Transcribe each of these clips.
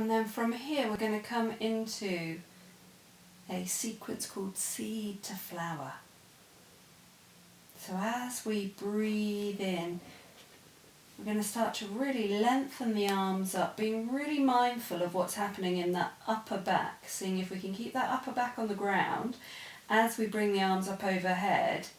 And then from here we're going to come into a sequence called seed to flower. So as we breathe in, we're going to start to really lengthen the arms up, being really mindful of what's happening in that upper back, seeing if we can keep that upper back on the ground as we bring the arms up overhead.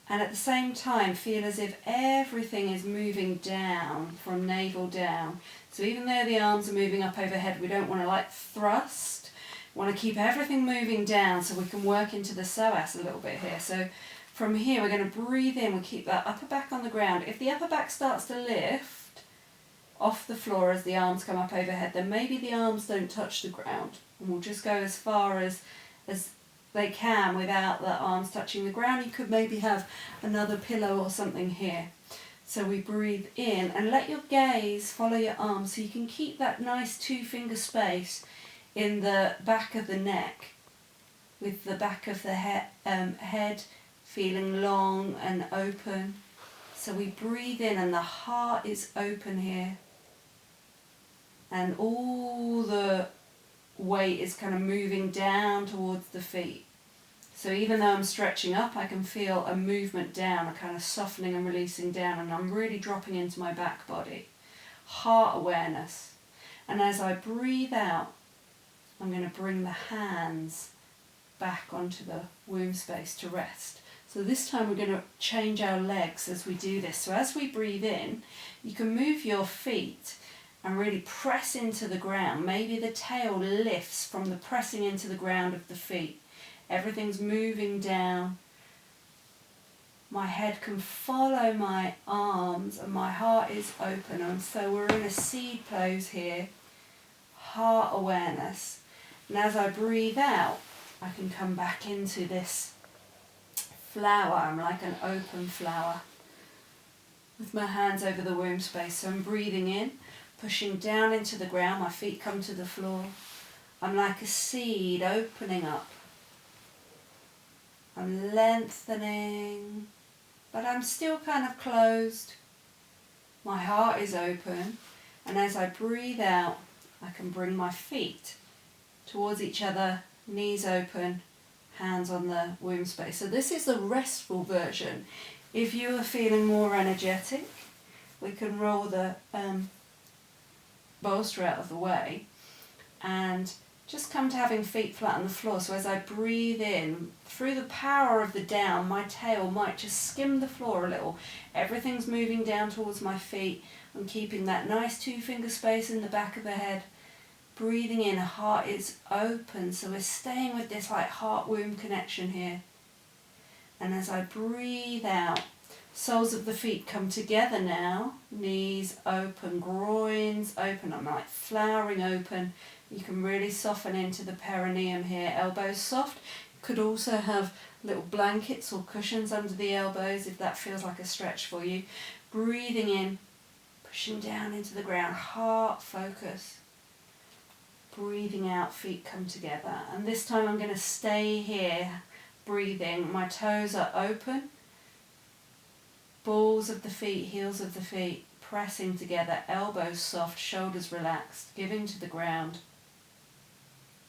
And at the same time, feel as if everything is moving down, from navel down. So even though the arms are moving up overhead, we don't want to like thrust. We want to keep everything moving down so we can work into the psoas a little bit here. So from here, we're going to breathe in. We keep that upper back on the ground. If the upper back starts to lift off the floor as the arms come up overhead, then maybe the arms don't touch the ground. And we'll just go as far as they can without the arms touching the ground. You could maybe have another pillow or something here. So we breathe in and let your gaze follow your arms so you can keep that nice 2-finger space in the back of the neck, with the back of the head feeling long and open. So we breathe in and the heart is open here. And all the weight is kind of moving down towards the feet. So even though I'm stretching up, I can feel a movement down, a kind of softening and releasing down, and I'm really dropping into my back body. Heart awareness. And as I breathe out, I'm going to bring the hands back onto the womb space to rest. So this time we're going to change our legs as we do this. So as we breathe in, you can move your feet and really press into the ground. Maybe the tail lifts from the pressing into the ground of the feet. Everything's moving down. My head can follow my arms and my heart is open. And so we're in a seed pose here. Heart awareness. And as I breathe out, I can come back into this flower. I'm like an open flower with my hands over the womb space. So I'm breathing in, pushing down into the ground. My feet come to the floor. I'm like a seed opening up. I'm lengthening, but I'm still kind of closed. My heart is open, and as I breathe out, I can bring my feet towards each other, knees open, hands on the womb space. So this is the restful version. If you are feeling more energetic, we can roll the bolster out of the way and just come to having feet flat on the floor. So as I breathe in, through the power of the down, my tail might just skim the floor a little. Everything's moving down towards my feet. I'm keeping that nice 2-finger space in the back of the head. Breathing in, heart is open. So we're staying with this like heart-womb connection here. And as I breathe out, soles of the feet come together now. Knees open, groins open. I'm like flowering open. You can really soften into the perineum here. Elbows soft. Could also have little blankets or cushions under the elbows if that feels like a stretch for you. Breathing in, pushing down into the ground. Heart focus. Breathing out, feet come together. And this time I'm going to stay here, breathing. My toes are open. Balls of the feet, heels of the feet, pressing together. Elbows soft, shoulders relaxed, giving to the ground.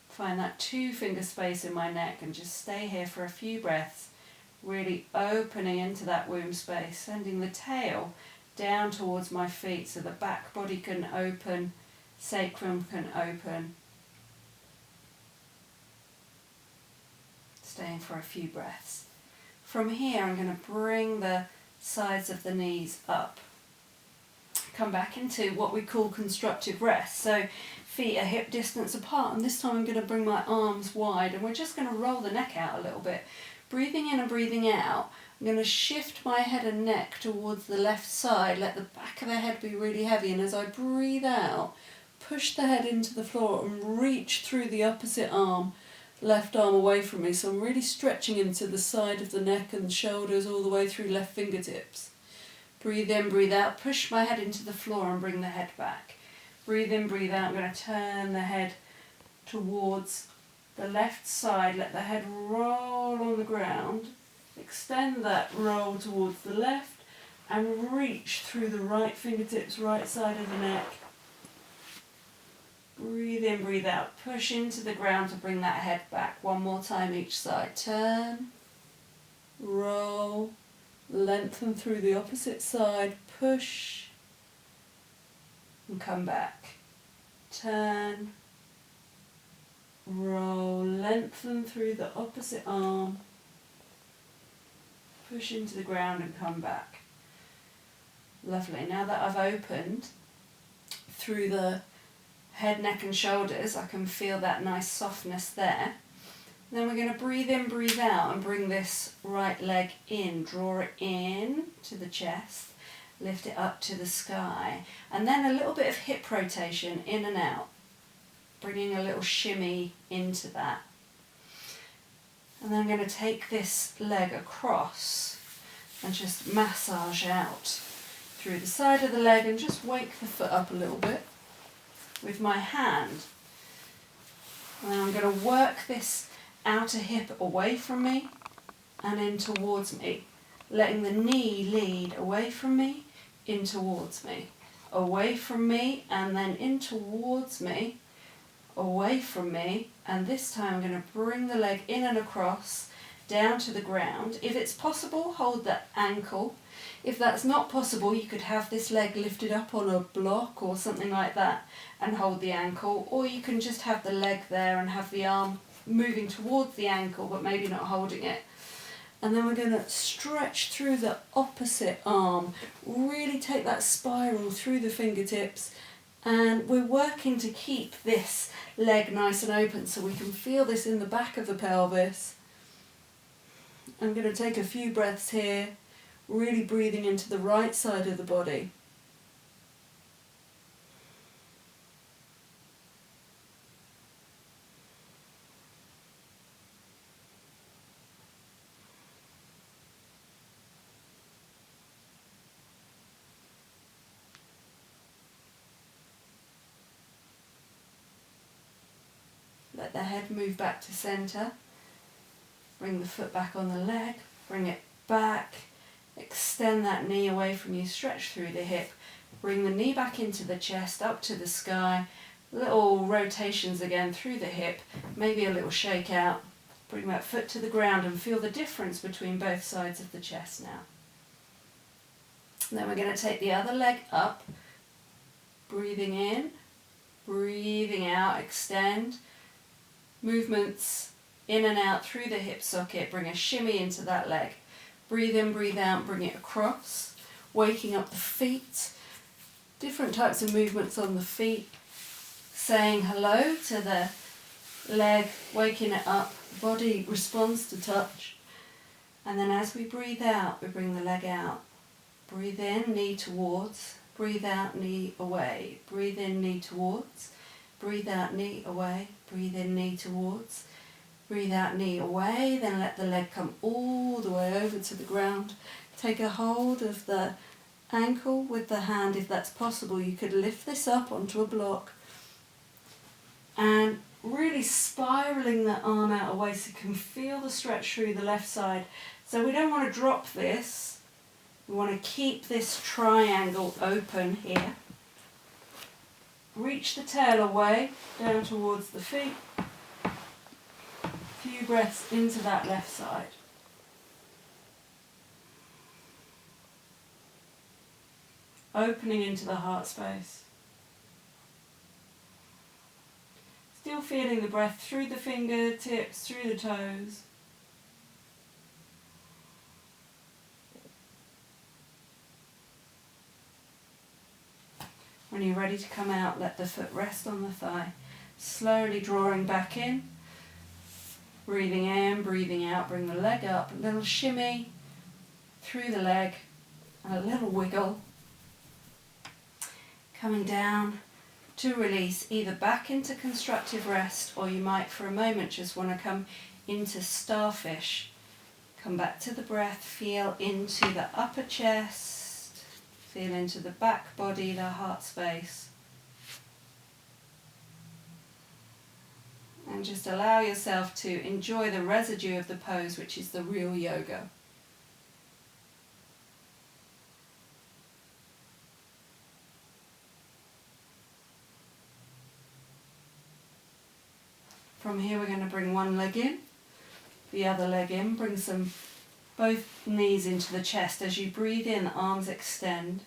Find that 2-finger space in my neck and just stay here for a few breaths, really opening into that womb space, sending the tail down towards my feet so the back body can open, sacrum can open. Staying for a few breaths. From here, I'm going to bring the sides of the knees up. Come back into what we call constructive rest. So feet are hip distance apart, and this time I'm going to bring my arms wide, and we're just going to roll the neck out a little bit. Breathing in and breathing out, I'm going to shift my head and neck towards the left side, let the back of the head be really heavy, and as I breathe out, push the head into the floor and reach through the opposite arm, left arm away from me. So I'm really stretching into the side of the neck and shoulders all the way through left fingertips. Breathe in, breathe out, push my head into the floor and bring the head back. Breathe in, breathe out. I'm going to turn the head towards the left side, let the head roll on the ground, extend that roll towards the left and reach through the right fingertips, right side of the neck. Breathe in, breathe out. Push into the ground to bring that head back. One more time each side. Turn, roll, lengthen through the opposite side. Push and come back. Turn, roll, lengthen through the opposite arm. Push into the ground and come back. Lovely. Now that I've opened through the head, neck and shoulders, I can feel that nice softness there. Then we're going to breathe in, breathe out and bring this right leg in. Draw it in to the chest, lift it up to the sky, and then a little bit of hip rotation in and out, bringing a little shimmy into that. And then I'm going to take this leg across and just massage out through the side of the leg and just wake the foot up a little bit with my hand. And then I'm going to work this outer hip away from me and in towards me, letting the knee lead away from me, in towards me, away from me and then in towards me, away from me, and this time I'm going to bring the leg in and across, down to the ground. If it's possible, hold that ankle. If that's not possible, you could have this leg lifted up on a block or something like that and hold the ankle, or you can just have the leg there and have the arm moving towards the ankle but maybe not holding it. And then we're going to stretch through the opposite arm, really take that spiral through the fingertips, and we're working to keep this leg nice and open so we can feel this in the back of the pelvis. I'm going to take a few breaths here, really breathing into the right side of the body. Let the head move back to centre. Bring the foot back on the leg. Bring it back. Extend that knee away from you. Stretch through the hip. Bring the knee back into the chest, up to the sky. Little rotations again through the hip. Maybe a little shake out. Bring that foot to the ground and feel the difference between both sides of the chest now. And then we're going to take the other leg up. Breathing in. Breathing out. Extend. Movements in and out through the hip socket. Bring a shimmy into that leg. Breathe in, breathe out, bring it across. Waking up the feet. Different types of movements on the feet. Saying hello to the leg, waking it up. Body responds to touch. And then as we breathe out, we bring the leg out. Breathe in, knee towards. Breathe out, knee away. Breathe in, knee towards. Breathe out, knee away. Breathe in, knee towards. Breathe out, knee away. Then let the leg come all the way over to the ground. Take a hold of the ankle with the hand. If that's possible, you could lift this up onto a block. And really spiraling the arm out away so you can feel the stretch through the left side. So we don't want to drop this. We want to keep this triangle open here. Reach the tail away, down towards the feet. A few breaths into that left side. Opening into the heart space. Still feeling the breath through the fingertips, through the toes. When you're ready to come out, let the foot rest on the thigh. Slowly drawing back in. Breathing in, breathing out, bring the leg up. A little shimmy through the leg and a little wiggle. Coming down to release, either back into constructive rest, or you might for a moment just want to come into starfish. Come back to the breath, feel into the upper chest. Feel into the back body, the heart space. And just allow yourself to enjoy the residue of the pose, which is the real yoga. From here we're going to bring one leg in, the other leg in, bring both knees into the chest. As you breathe in, the arms extend.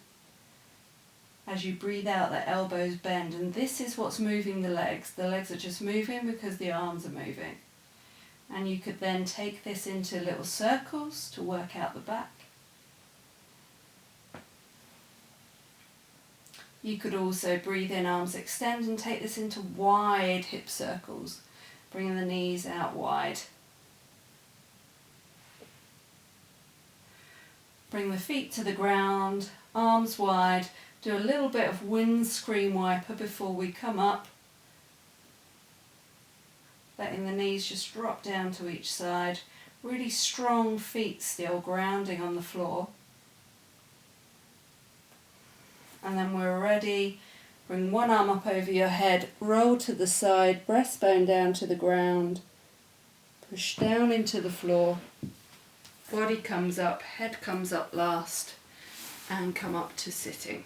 As you breathe out, the elbows bend, and this is what's moving the legs. The legs are just moving because the arms are moving. And you could then take this into little circles to work out the back. You could also breathe in, arms extend, and take this into wide hip circles, bringing the knees out wide. Bring the feet to the ground, arms wide. Do a little bit of windscreen wiper before we come up. Letting the knees just drop down to each side. Really strong feet still grounding on the floor. And then we're ready. Bring one arm up over your head, roll to the side, breastbone down to the ground. Push down into the floor. Body comes up, head comes up last, and come up to sitting.